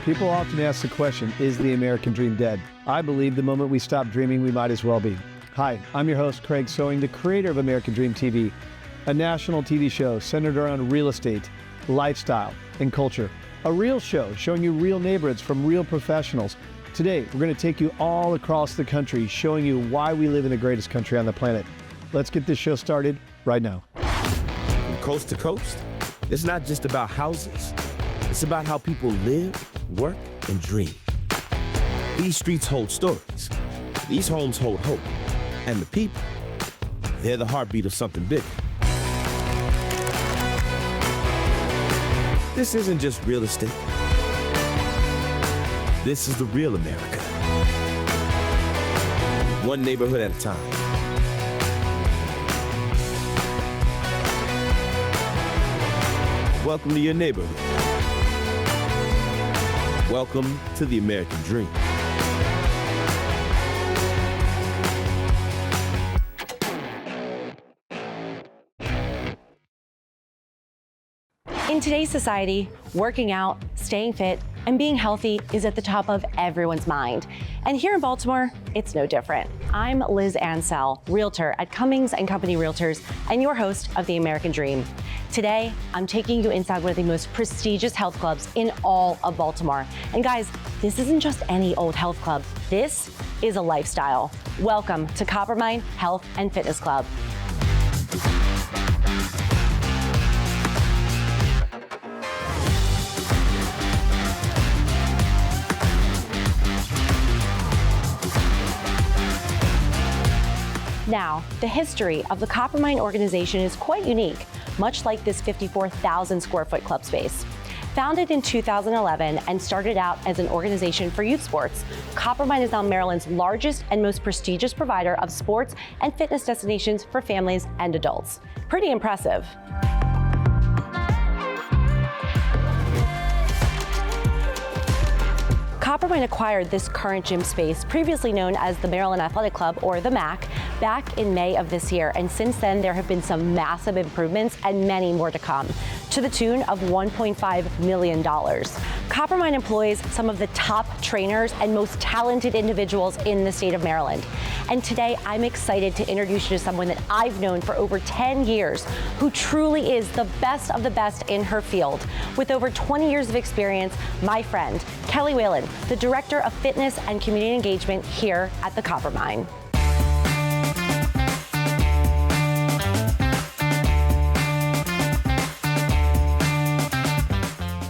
People often ask the question, is the American dream dead? I believe the moment we stop dreaming, we might as well be. Hi, I'm your host, Craig Sewing, the creator of American Dream TV, a national TV show centered around real estate, lifestyle, and culture. A real show showing you real neighborhoods from real professionals. Today, we're going to take you all across the country, showing you why we live in the greatest country on the planet. Let's get this show started right now. From coast to coast, it's not just about houses. It's about how people live, work, and dream. These streets hold stories. These homes hold hope. And the people, they're the heartbeat of something bigger. This isn't just real estate. This is the real America. One neighborhood at a time. Welcome to your neighborhood. Welcome to the American dream. In today's society, working out, staying fit, and being healthy is at the top of everyone's mind. And here in Baltimore, it's no different. I'm Liz Ansell, realtor at Cummings & Company Realtors, and your host of The American Dream. Today, I'm taking you inside one of the most prestigious health clubs in all of Baltimore. And guys, this isn't just any old health club. This is a lifestyle. Welcome to Coppermine Health and Fitness Club. Now, the history of the Coppermine organization is quite unique, much like this 54,000 square foot club space. Founded in 2011 and started out as an organization for youth sports, Coppermine is now Maryland's largest and most prestigious provider of sports and fitness destinations for families and adults. Pretty impressive. Coppermine acquired this current gym space, previously known as the Maryland Athletic Club, or the MAC, back in May of this year, and since then there have been some massive improvements and many more to come, to the tune of $1.5 million. Coppermine employs some of the top trainers and most talented individuals in the state of Maryland. And today I'm excited to introduce you to someone that I've known for over 10 years, who truly is the best of the best in her field. With over 20 years of experience, my friend, Kelly Whalen, the Director of Fitness and Community Engagement here at the Coppermine.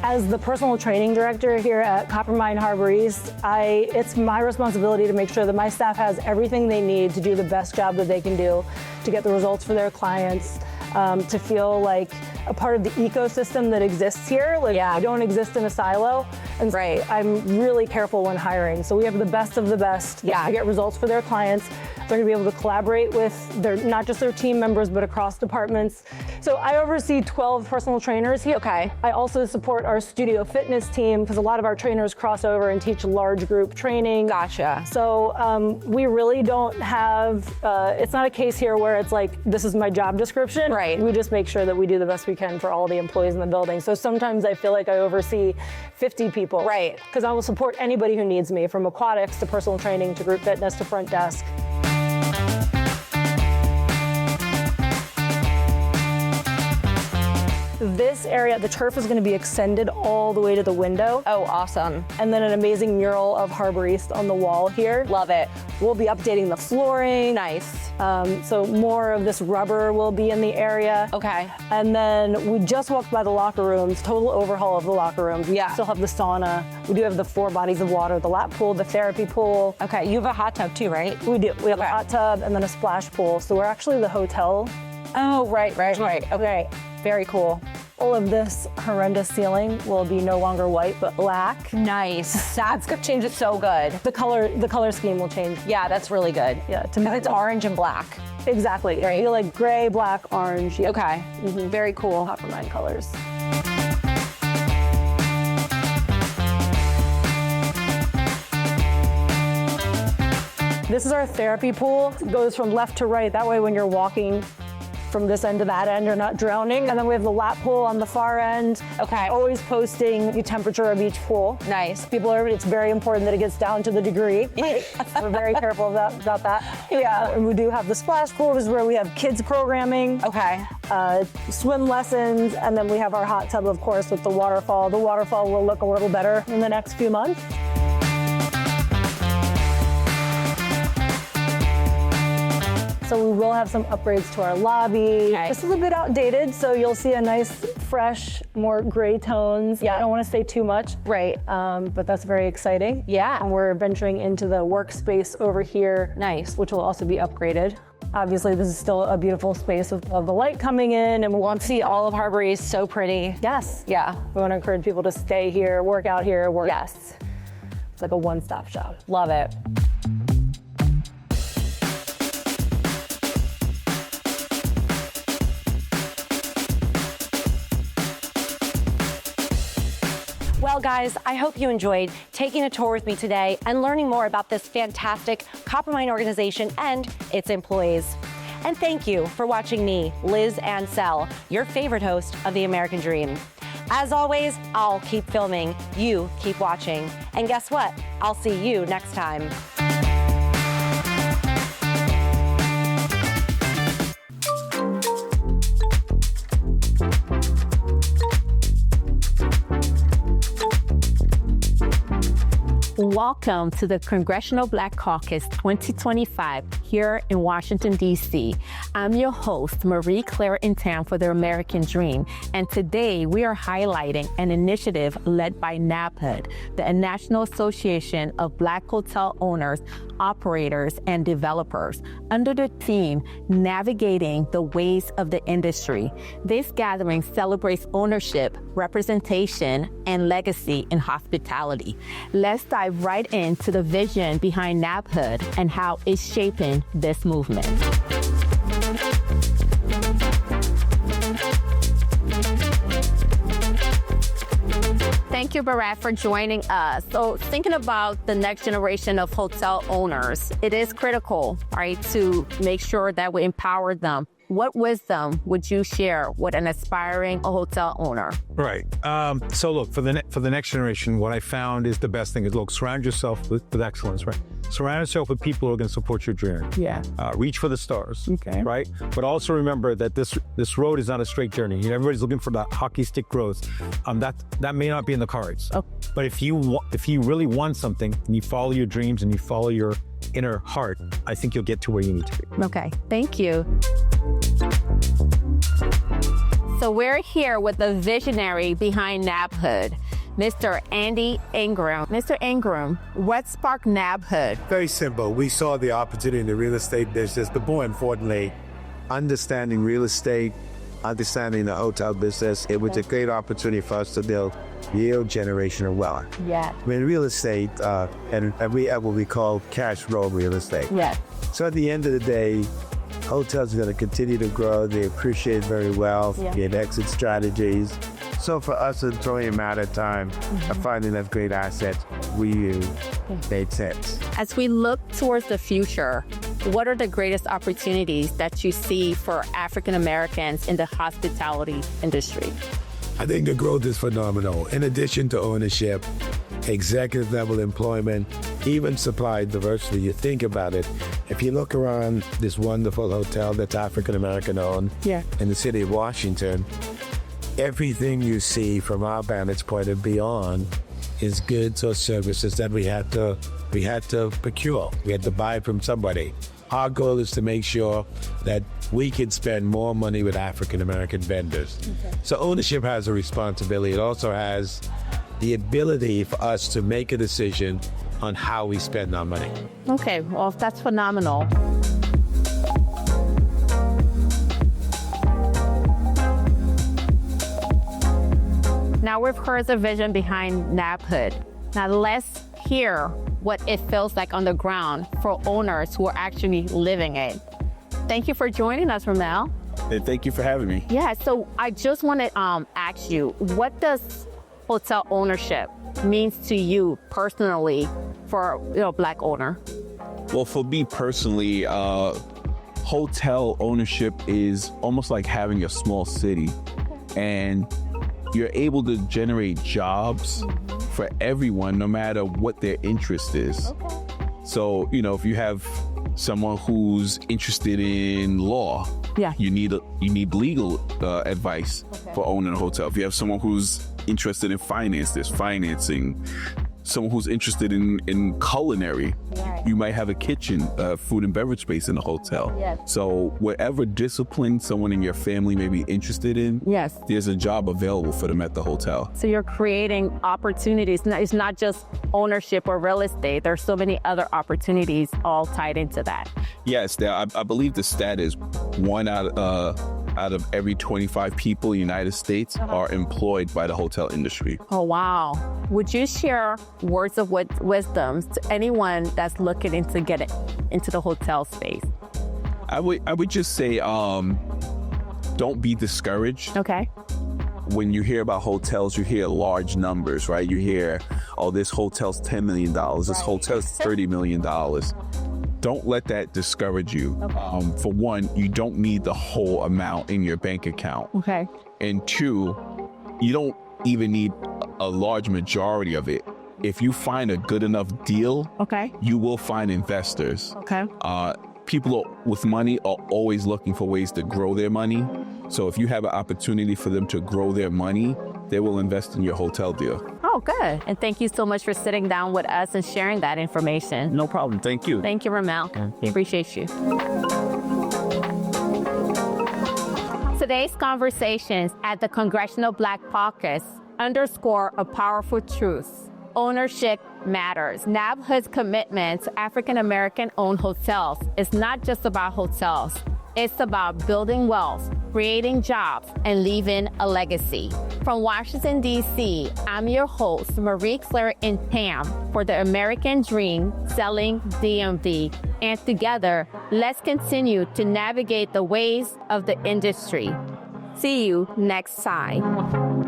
As the personal training director here at Coppermine Harbor East, it's my responsibility to make sure that my staff has everything they need to do the best job that they can do, to get the results for their clients, to feel like a part of the ecosystem that exists here. Like, I don't exist in a silo. And so I'm really careful when hiring. So we have the best of the best to get results for their clients. They're gonna be able to collaborate with not just their team members, but across departments. So I oversee 12 personal trainers here. Okay. I also support our studio fitness team, because a lot of our trainers cross over and teach large group training. Gotcha. So we really don't have, it's not a case here where it's like, this is my job description. Right. We just make sure that we do the best we can for all the employees in the building. So sometimes I feel like I oversee 50 people. Right. Because I will support anybody who needs me, from aquatics to personal training to group fitness to front desk. This area, the turf is going to be extended all the way to the window. Oh, awesome. And then an amazing mural of Harbor East on the wall here. Love it. We'll be updating the flooring. Nice. So more of this rubber will be in the area. Okay. And then we just walked by the locker rooms, total overhaul of the locker rooms. We still have the sauna. We do have the 4 bodies of water, the lap pool, the therapy pool. Okay, you have a hot tub too, right? We do. We have a hot tub and then a splash pool. So we're actually the hotel. Oh, right. Okay, very cool. All of this horrendous ceiling will be no longer white, but black. Nice. That's gonna change it so good. The color scheme will change. Yeah, that's really good. Yeah, to me it's orange and black. Exactly. Right. You like gray, black, orange. Yeah. Okay. Mm-hmm. Very cool. Coppermine colors. This is our therapy pool. It goes from left to right. That way when you're walking from this end to that end are not drowning. And then we have the lap pool on the far end. Okay. Always posting the temperature of each pool. Nice. It's very important that it gets down to the degree. We're very careful about that. Yeah, and we do have the splash pool, which is where we have kids programming. Okay. Swim lessons, and then we have our hot tub, of course, with the waterfall. The waterfall will look a little better in the next few months. So we will have some upgrades to our lobby. Okay. This is a bit outdated, so you'll see a nice, fresh, more gray tones. Yeah, I don't want to say too much. Right. But that's very exciting. Yeah. And we're venturing into the workspace over here. Nice. Which will also be upgraded. Obviously, this is still a beautiful space with all the light coming in, and we want to see all of Harbor East so pretty. Yes. Yeah. We want to encourage people to stay here, work out here, work. Yes. It's like a one-stop shop. Love it. Well, guys, I hope you enjoyed taking a tour with me today and learning more about this fantastic Coppermine organization and its employees. And thank you for watching me, Liz Ansell, your favorite host of The American Dream. As always, I'll keep filming, you keep watching. And guess what? I'll see you next time. Welcome to the Congressional Black Caucus 2025 here in Washington, D.C. I'm your host, Marie Claire Intam for the American Dream, and today we are highlighting an initiative led by NABHOOD, the National Association of Black Hotel Owners, Operators, and Developers, under the theme Navigating the Ways of the Industry. This gathering celebrates ownership, representation, and legacy in hospitality. Let's dive right into the vision behind NABHOOD and how it's shaping this movement. Thank you, Bharat, for joining us. So thinking about the next generation of hotel owners, it is critical, right, to make sure that we empower them. What wisdom would you share with an aspiring hotel owner? Right. So look, for the next generation, what I found is the best thing is, look, surround yourself with excellence, right? Surround yourself with people who are going to support your dream. Yeah. Reach for the stars. Okay. Right. But also remember that this road is not a straight journey. You know, everybody's looking for that hockey stick growth. That may not be in the cards. Oh. But if you really want something and you follow your dreams and you follow your inner heart, I think you'll get to where you need to be. Okay. Thank you. So we're here with the visionary behind NABHOOD, Mr. Andy Ingram. Mr. Ingram, what sparked NABHOOD? Very simple. We saw the opportunity in the real estate business, but more importantly, understanding real estate, understanding the hotel business. It was a great opportunity for us to build yield generational wealth. Yeah. I mean, real estate, and we have what we call cash flow real estate. Yeah. So at the end of the day, hotels are going to continue to grow. They appreciate very well. Yeah. Get exit strategies. So for us, it's only a matter of time of finding that great asset we made sense. As we look towards the future, what are the greatest opportunities that you see for African Americans in the hospitality industry? I think the growth is phenomenal. In addition to ownership, executive level employment, even supply diversity. You think about it. If you look around this wonderful hotel that's African American owned in the city of Washington, everything you see from our vantage point and beyond is goods or services that we had to procure. We had to buy from somebody. Our goal is to make sure that we can spend more money with African American vendors. Okay. So ownership has a responsibility. It also has the ability for us to make a decision on how we spend our money. Okay, well, that's phenomenal. Now we've heard the vision behind NABHOOD. Now let's hear what it feels like on the ground for owners who are actually living it. Thank you for joining us, Ramel. Hey, thank you for having me. Yeah, so I just want to ask you, what does hotel ownership means to you personally for a Black owner? Well, for me personally, hotel ownership is almost like having a small city, and you're able to generate jobs for everyone, no matter what their interest is. So, if you have someone who's interested in law, you need legal advice for owning a hotel. If you have someone who's interested in finance, there's financing. Someone who's interested in culinary, you might have a kitchen, food and beverage space in a hotel. So whatever discipline someone in your family may be interested in, there's a job available for them at the hotel. So you're creating opportunities. It's not just ownership or real estate. There's so many other opportunities all tied into that. Yes, I believe the stat is 1 out of every 25 people in the United States are employed by the hotel industry. Oh, wow. Would you share words of wisdom to anyone that's looking into getting into the hotel space? I would just say, don't be discouraged. Okay. When you hear about hotels, you hear large numbers, right? You hear, oh, this hotel's $10 million, this hotel's $30 million. Don't let that discourage you. For one, you don't need the whole amount in your bank account. Okay. And two, you don't even need a large majority of it. If you find a good enough deal, you will find investors. People with money are always looking for ways to grow their money. So if you have an opportunity for them to grow their money, they will invest in your hotel deal. Oh, good. And thank you so much for sitting down with us and sharing that information. No problem. Thank you. Thank you, Ramel. Appreciate you. Today's conversations at the Congressional Black Caucus underscore a powerful truth. Ownership matters. NABHOOD's commitment to African-American-owned hotels is not just about hotels. It's about building wealth, creating jobs, and leaving a legacy. From Washington, D.C., I'm your host, Marie-Claire Intam, for the American Dream Selling DMV. And together, let's continue to navigate the ways of the industry. See you next time.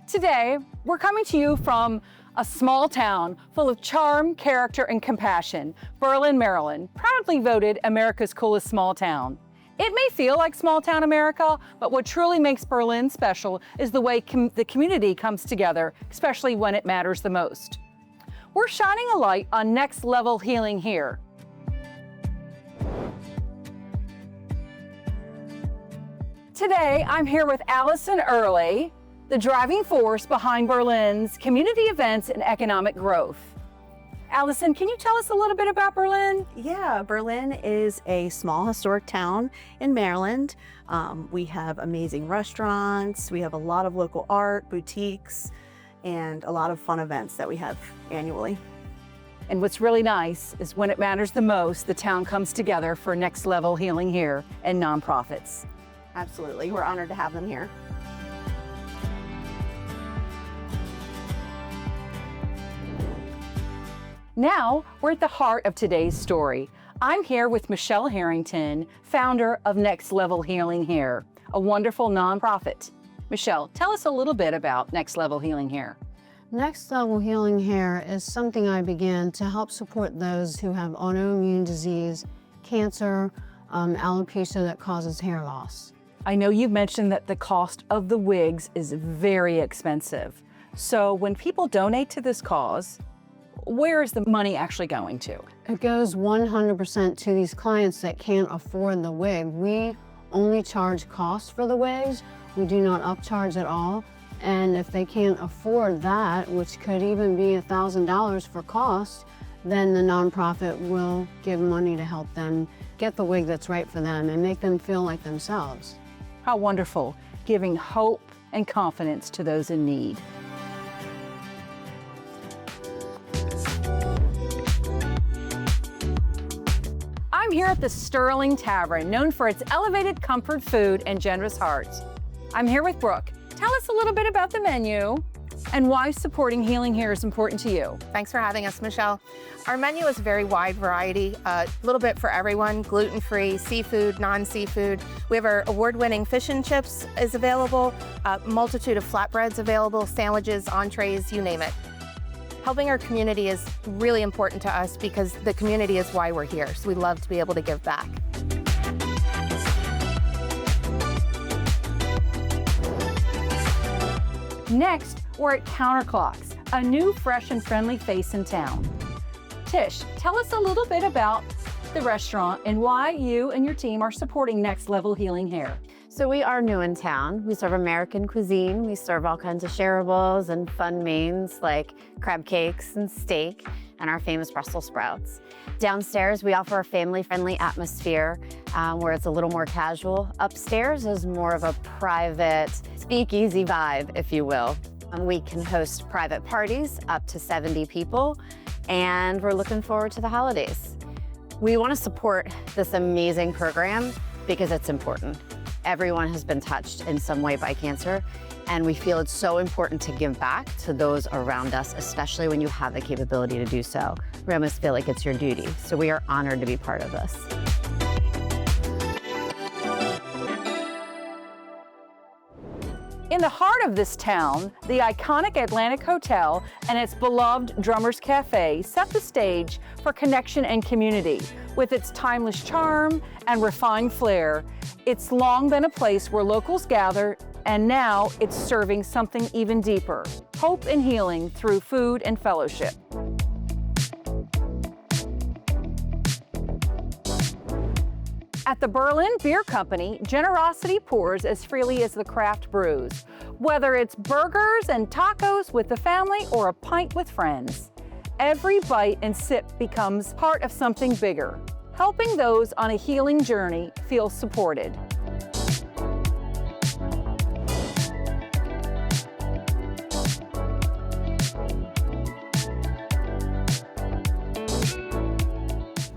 Today, we're coming to you from a small town full of charm, character, and compassion, Berlin, Maryland, proudly voted America's coolest small town. It may feel like small town America, but what truly makes Berlin special is the way the community comes together, especially when it matters the most. We're shining a light on Next Level Healing here. Today, I'm here with Allison Early, the driving force behind Berlin's community events and economic growth. Allison, can you tell us a little bit about Berlin? Yeah, Berlin is a small historic town in Maryland. We have amazing restaurants, we have a lot of local art, boutiques, and a lot of fun events that we have annually. And what's really nice is when it matters the most, the town comes together for Next Level Healing here and nonprofits. Absolutely, we're honored to have them here. Now, we're at the heart of today's story. I'm here with Michelle Harrington, founder of Next Level Healing Here, a wonderful nonprofit. Michelle, tell us a little bit about Next Level Healing Here. Next Level Healing Here is something I began to help support those who have autoimmune disease, cancer, alopecia that causes hair loss. I know you've mentioned that the cost of the wigs is very expensive. So when people donate to this cause, where is the money actually going to? It goes 100% to these clients that can't afford the wig. We only charge cost for the wigs. We do not upcharge at all. And if they can't afford that, which could even be $1,000 for cost, then the nonprofit will give money to help them get the wig that's right for them and make them feel like themselves. How wonderful, giving hope and confidence to those in need. I'm here at the Sterling Tavern, known for its elevated comfort food and generous hearts. I'm here with Brooke. Tell us a little bit about the menu. and why supporting Healing Hair is important to you. Thanks for having us, Michelle. Our menu is a very wide variety, a little bit for everyone, gluten-free, seafood, non-seafood. We have our award-winning fish and chips is available, a multitude of flatbreads available, sandwiches, entrees, you name it. Helping our community is really important to us because the community is why we're here, so we love to be able to give back. Next, we're at Counterclocks, a new, fresh, and friendly face in town. Tish, tell us a little bit about the restaurant and why you and your team are supporting Next Level Healing Hair. So we are new in town. We serve American cuisine. We serve all kinds of shareables and fun mains like crab cakes and steak and our famous Brussels sprouts. Downstairs, we offer a family-friendly atmosphere where it's a little more casual. Upstairs is more of a private speakeasy vibe, if you will. We can host private parties up to 70 people, and we're looking forward to the holidays. We want to support this amazing program because it's important. Everyone has been touched in some way by cancer, and we feel it's so important to give back to those around us, especially when you have the capability to do so. We almost feel like it's your duty, so we are honored to be part of this. In the heart of this town, the iconic Atlantic Hotel and its beloved Drummers Cafe set the stage for connection and community. With its timeless charm and refined flair, it's long been a place where locals gather, and now it's serving something even deeper: hope and healing through food and fellowship. At the Berlin Beer Company, generosity pours as freely as the craft brews. Whether it's burgers and tacos with the family or a pint with friends, every bite and sip becomes part of something bigger, helping those on a healing journey feel supported.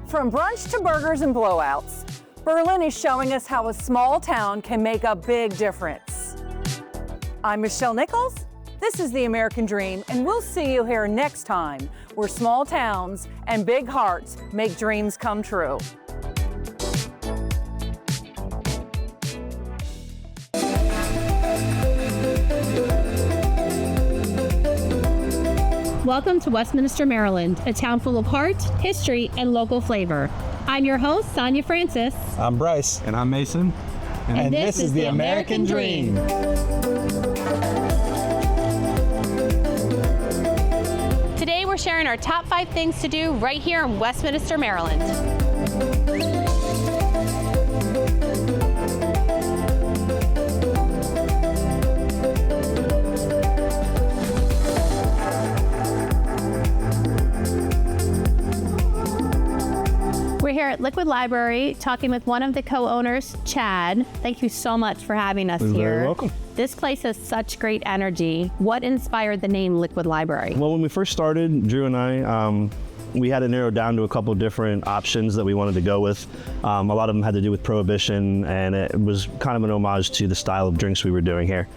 From brunch to burgers and blowouts, Berlin is showing us how a small town can make a big difference. I'm Michelle Nichols. This is The American Dream, and we'll see you here next time, where small towns and big hearts make dreams come true. Welcome to Westminster, Maryland, a town full of heart, history, and local flavor. I'm your host, Sonia Francis. I'm Bryce. And I'm Mason. And this is The American Dream. Today we're sharing our top 5 things to do right here in Westminster, Maryland. We're here at Liquid Library talking with one of the co-owners, Chad. Thank you so much for having us here. You're very welcome. This place has such great energy. What inspired the name Liquid Library? Well, when we first started, Drew and I, we had to narrow down to a couple different options that we wanted to go with. A lot of them had to do with Prohibition, and it was kind of an homage to the style of drinks we were doing here.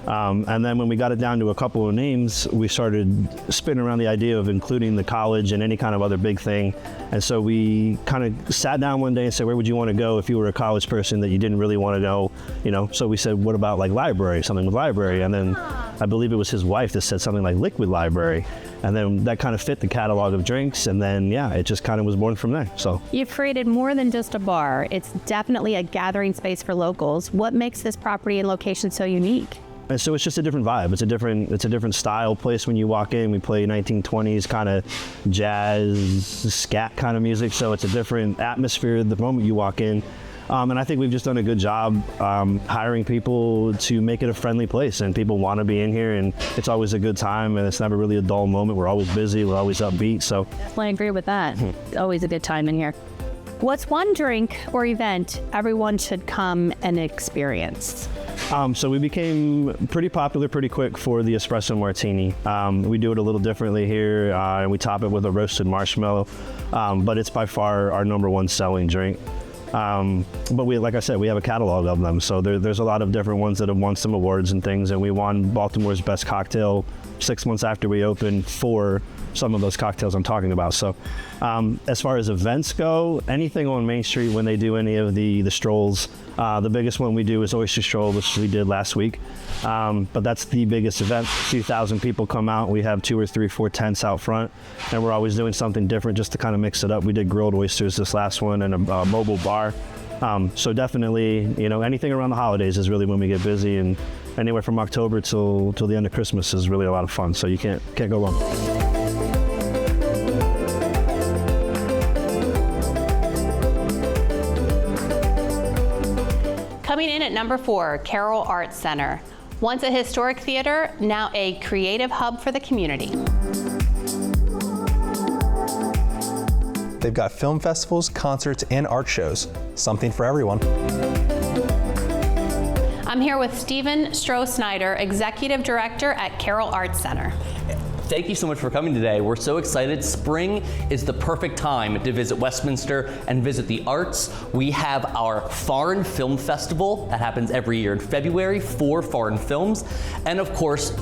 And then when we got it down to a couple of names, we started spinning around the idea of including the college and any kind of other big thing. And so we kind of sat down one day and said, where would you want to go if you were a college person that you didn't really want to know, you know? So we said, what about like library, something with library? And then I believe it was his wife that said something like Liquid Library. And then that kind of fit the catalog of drinks. And then, yeah, it just kind of was born from there, so. You've created more than just a bar. It's definitely a gathering space for locals. What makes this property and location so unique? And so it's just a different vibe. It's a different style place when you walk in. We play 1920s kind of jazz, scat kind of music. So it's a different atmosphere the moment you walk in. And I think we've just done a good job hiring people to make it a friendly place. And people want to be in here, and it's always a good time, and it's never really a dull moment. We're always busy. We're always upbeat. So I agree with that. Always a good time in here. What's one drink or event everyone should come and experience? So we became pretty popular pretty quick for the espresso martini. We do it a little differently here, and we top it with a roasted marshmallow, but it's by far our #1 selling drink. But we, like I said, we have a catalog of them. So there's a lot of different ones that have won some awards and things. And we won Baltimore's best cocktail 6 months after we opened for some of those cocktails I'm talking about. So as far as events go, anything on Main Street when they do any of the strolls, the biggest one we do is Oyster Stroll, which we did last week. But that's the biggest event. A few thousand people come out. We have 2 or 3, 4 tents out front, and we're always doing something different just to kind of mix it up. We did grilled oysters this last one and a mobile bar. So definitely, anything around the holidays is really when we get busy, and anywhere from October till the end of Christmas is really a lot of fun. So you can't go wrong. Coming in at number 4, Carroll Arts Center. Once a historic theater, now a creative hub for the community. They've got film festivals, concerts, and art shows. Something for everyone. I'm here with Stephen Stroh-Snyder, Executive Director at Carroll Arts Center. Thank you so much for coming today. We're so excited. Spring is the perfect time to visit Westminster and visit the arts. We have our Foreign Film Festival that happens every year in February for foreign films. And of course,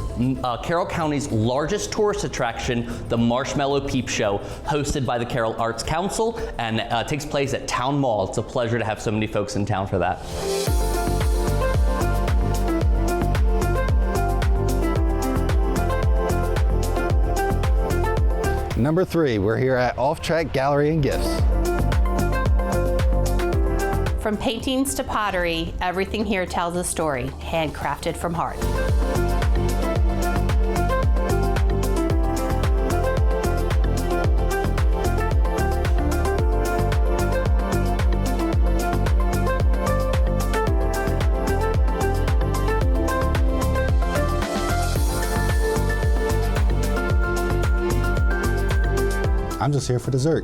Carroll County's largest tourist attraction, the Marshmallow Peep Show, hosted by the Carroll Arts Council, and takes place at Town Mall. It's a pleasure to have so many folks in town for that. Number 3, we're here at Off Track Gallery and Gifts. From paintings to pottery, everything here tells a story, handcrafted from heart. I'm just here for dessert.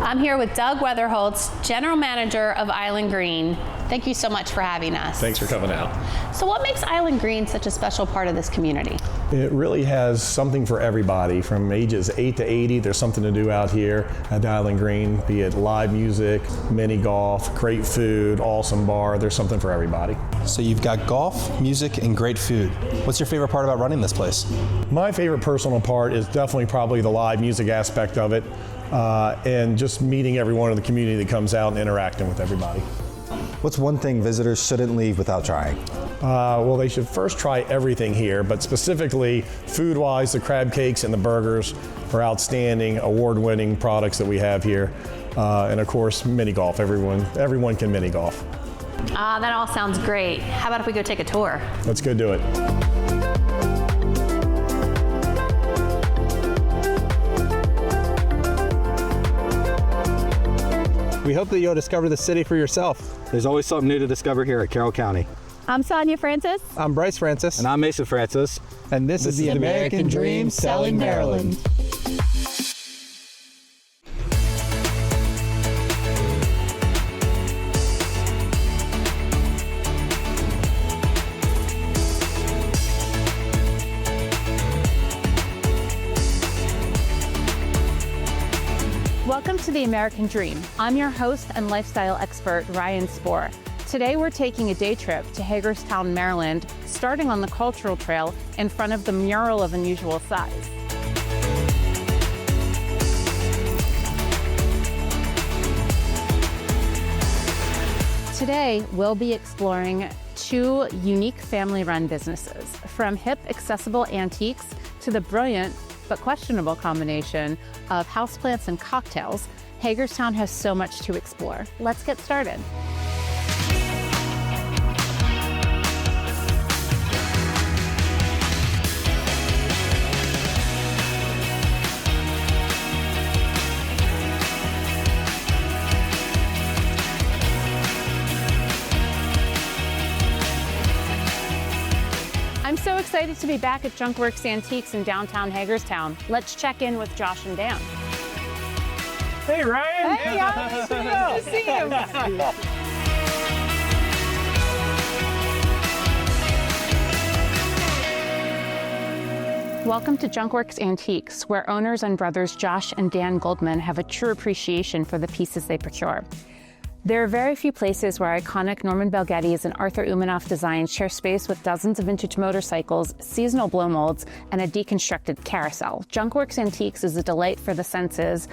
I'm here with Doug Weatherholtz, General Manager of Island Green. Thank you so much for having us. Thanks for coming out. So what makes Island Green such a special part of this community? It really has something for everybody from ages 8 to 80. There's something to do out here at Island Green, be it live music, mini golf, great food, awesome bar. There's something for everybody. So you've got golf, music, and great food. What's your favorite part about running this place? My favorite personal part is definitely probably the live music aspect of it, and just meeting everyone in the community that comes out and interacting with everybody. What's one thing visitors shouldn't leave without trying? Well, they should first try everything here, but specifically food-wise, the crab cakes and the burgers are outstanding, award-winning products that we have here. And of course, mini golf. Everyone can mini golf. That all sounds great. How about if we go take a tour? Let's go do it. We hope that you'll discover the city for yourself. There's always something new to discover here at Carroll County. I'm Sonia Francis. I'm Bryce Francis. And I'm Mason Francis. And this is the American Dream Selling Maryland. Welcome to the American Dream. I'm your host and lifestyle expert, Ryan Spohr. Today we're taking a day trip to Hagerstown, Maryland, starting on the Cultural Trail in front of the mural of unusual size. Today we'll be exploring 2 unique family-run businesses, from hip, accessible antiques to the brilliant but questionable combination of houseplants and cocktails. Hagerstown has so much to explore. Let's get started. I'm so excited to be back at Junkworks Antiques in downtown Hagerstown. Let's check in with Josh and Dan. Hey, Ryan. Hey, nice to see you. Welcome to Junkworks Antiques, where owners and brothers Josh and Dan Goldman have a true appreciation for the pieces they procure. There are very few places where iconic Norman Bell Gettys and Arthur Umanoff designs share space with dozens of vintage motorcycles, seasonal blow molds, and a deconstructed carousel. Junkworks Antiques is a delight for the senses,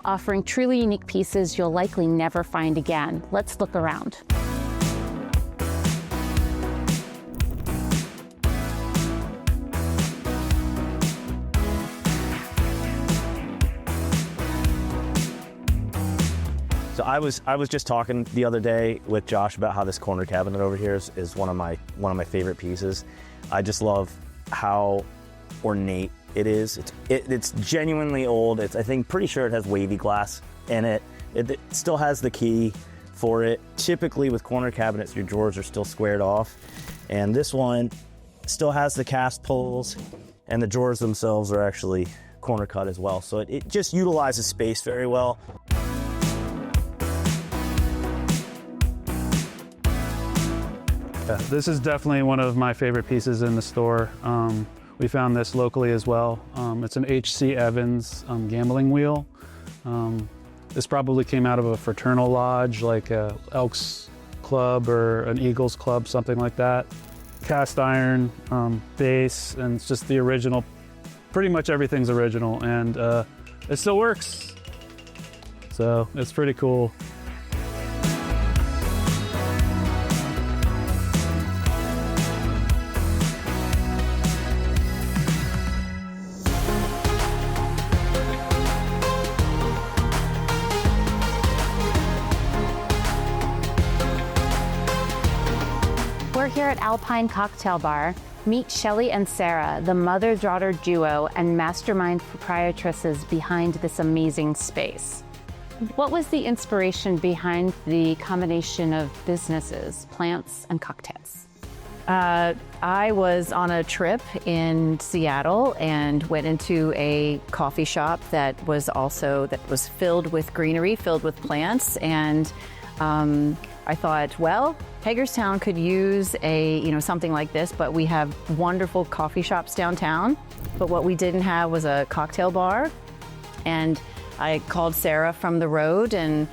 offering truly unique pieces you'll likely never find again. Let's look around. So I was just talking the other day with Josh about how this corner cabinet over here is one of my favorite pieces. I just love how ornate it is. It's genuinely old. I think pretty sure it has wavy glass in it. It still has the key for it. Typically with corner cabinets, your drawers are still squared off, and this one still has the cast pulls, and the drawers themselves are actually corner cut as well. So it just utilizes space very well. Yeah, this is definitely one of my favorite pieces in the store. We found this locally as well. It's an H.C. Evans gambling wheel. This probably came out of a fraternal lodge, like a Elks Club or an Eagles Club, something like that. Cast iron base, and it's just the original. Pretty much everything's original, and it still works. So it's pretty cool. We're here at Alpine Cocktail Bar. Meet Shelly and Sarah, the mother-daughter duo and mastermind proprietresses behind this amazing space. What was the inspiration behind the combination of businesses, plants and cocktails? I was on a trip in Seattle and went into a coffee shop that was filled with greenery, filled with plants, and I thought, well, Hagerstown could use something like this, but we have wonderful coffee shops downtown. But what we didn't have was a cocktail bar. And I called Sarah from the road and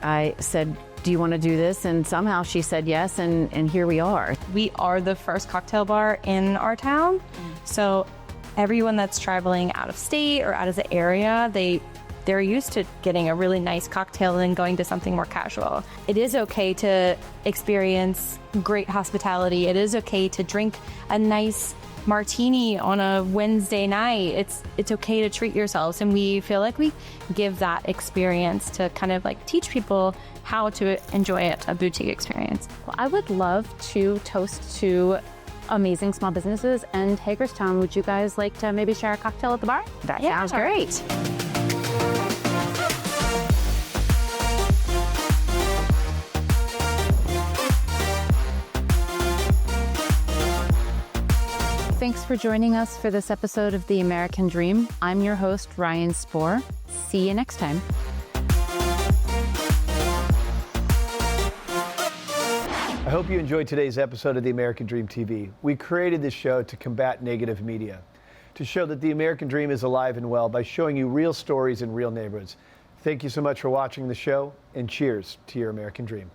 I said, do you want to do this? And somehow she said yes, and here we are. We are the first cocktail bar in our town. So everyone that's traveling out of state or out of the area, they're used to getting a really nice cocktail and going to something more casual. It is okay to experience great hospitality. It is okay to drink a nice martini on a Wednesday night. It's okay to treat yourselves, and we feel like we give that experience to kind of like teach people how to enjoy it, a boutique experience. Well, I would love to toast to amazing small businesses and Hagerstown. Would you guys like to maybe share a cocktail at the bar? That sounds great. Thanks for joining us for this episode of The American Dream. I'm your host, Ryan Spohr. See you next time. I hope you enjoyed today's episode of The American Dream TV. We created this show to combat negative media, to show that the American Dream is alive and well by showing you real stories in real neighborhoods. Thank you so much for watching the show, and cheers to your American Dream.